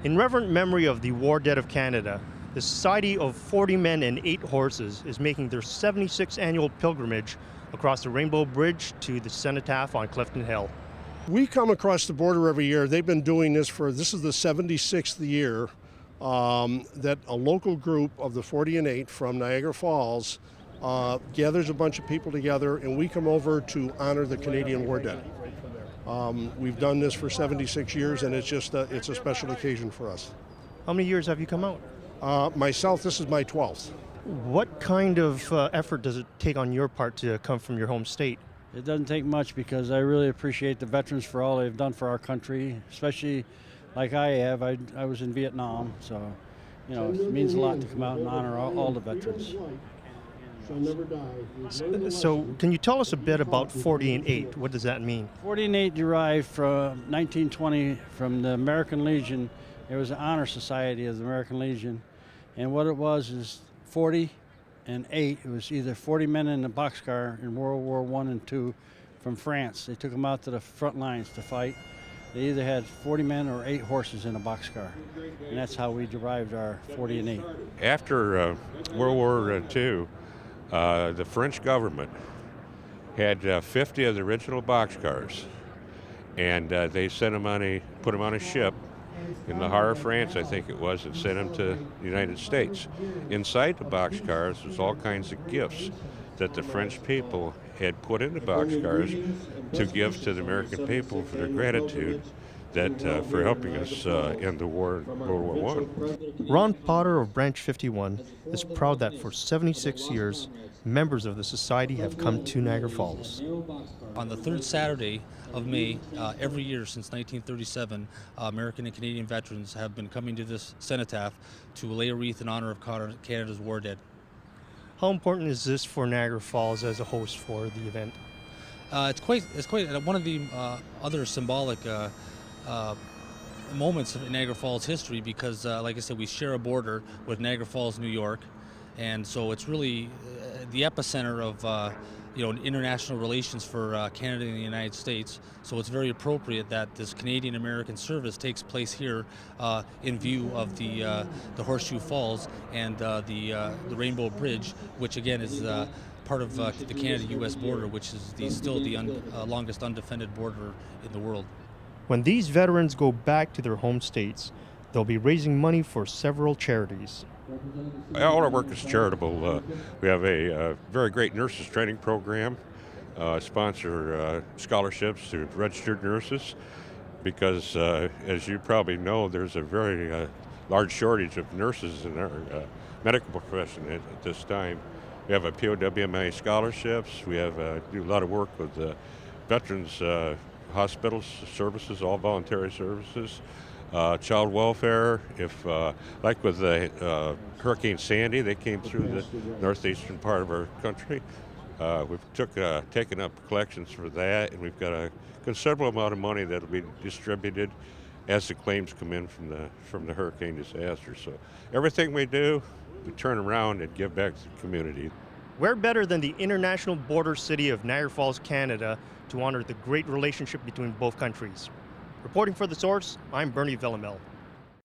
In reverent memory of the war dead of Canada, the Society of 40 Men and 8 Horses is making their 76th annual pilgrimage across the Rainbow Bridge to the Cenotaph on Clifton Hill. We come across the border every year. They've been doing this this is the 76th year that a local group of the 40 and 8 from Niagara Falls gathers a bunch of people together, and we come over to honor the Canadian war dead. We've done this for 76 years, and it's a special occasion for us. How many years have you come out? Myself, this is my 12th. What kind of effort does it take on your part to come from your home state? It doesn't take much, because I really appreciate the veterans for all they've done for our country, especially like I have. I was in Vietnam, so it means a lot to come out and honor all the veterans. So can you tell us a bit about 40 and 8? What does that mean? 40 and 8 derived from 1920 from the American Legion. There was an honor society of the American Legion, and what it was is 40 and 8. It was either 40 men in a boxcar in World War I and II from France. They took them out to the front lines to fight. They either had 40 men or 8 horses in a boxcar, and that's how we derived our 40 and 8. After World War II, the French government had 50 of the original boxcars, and they put them on a ship in the Har of France, I think it was, and sent them to the United States. Inside the boxcars was all kinds of gifts that the French people had put in the boxcars to give to the American people for their gratitude for helping us end the war in World War I. Ron Potter of Branch 51 is proud that for 76 years, members of the Society have come to Niagara Falls. On the third Saturday of May, every year since 1937, American and Canadian veterans have been coming to this cenotaph to lay a wreath in honor of Canada's war dead. How important is this for Niagara Falls as a host for the event? It's quite one of the other symbolic moments in Niagara Falls history, because, like I said, we share a border with Niagara Falls, New York, and so it's really the epicenter of international relations for Canada and the United States. So it's very appropriate that this Canadian-American service takes place here in view of the Horseshoe Falls and the Rainbow Bridge, which again is part of the Canada-U.S. border, which is still the longest undefended border in the world. When these veterans go back to their home states, they'll be raising money for several charities. All our work is charitable. We have a very great nurses training program, sponsor scholarships to registered nurses, because as you probably know, there's a very large shortage of nurses in our medical profession at this time. We have a POWMA scholarships. We do a lot of work with veterans hospitals services, all voluntary services. Child welfare, like with Hurricane Sandy, they came through the northeastern part of our country. We've taken up collections for that, and we've got a considerable amount of money that will be distributed as the claims come in from the hurricane disaster. So everything we do, we turn around and give back to the community. Where better than the international border city of Niagara Falls, Canada, to honor the great relationship between both countries? Reporting for The Source, I'm Bernie Villamel.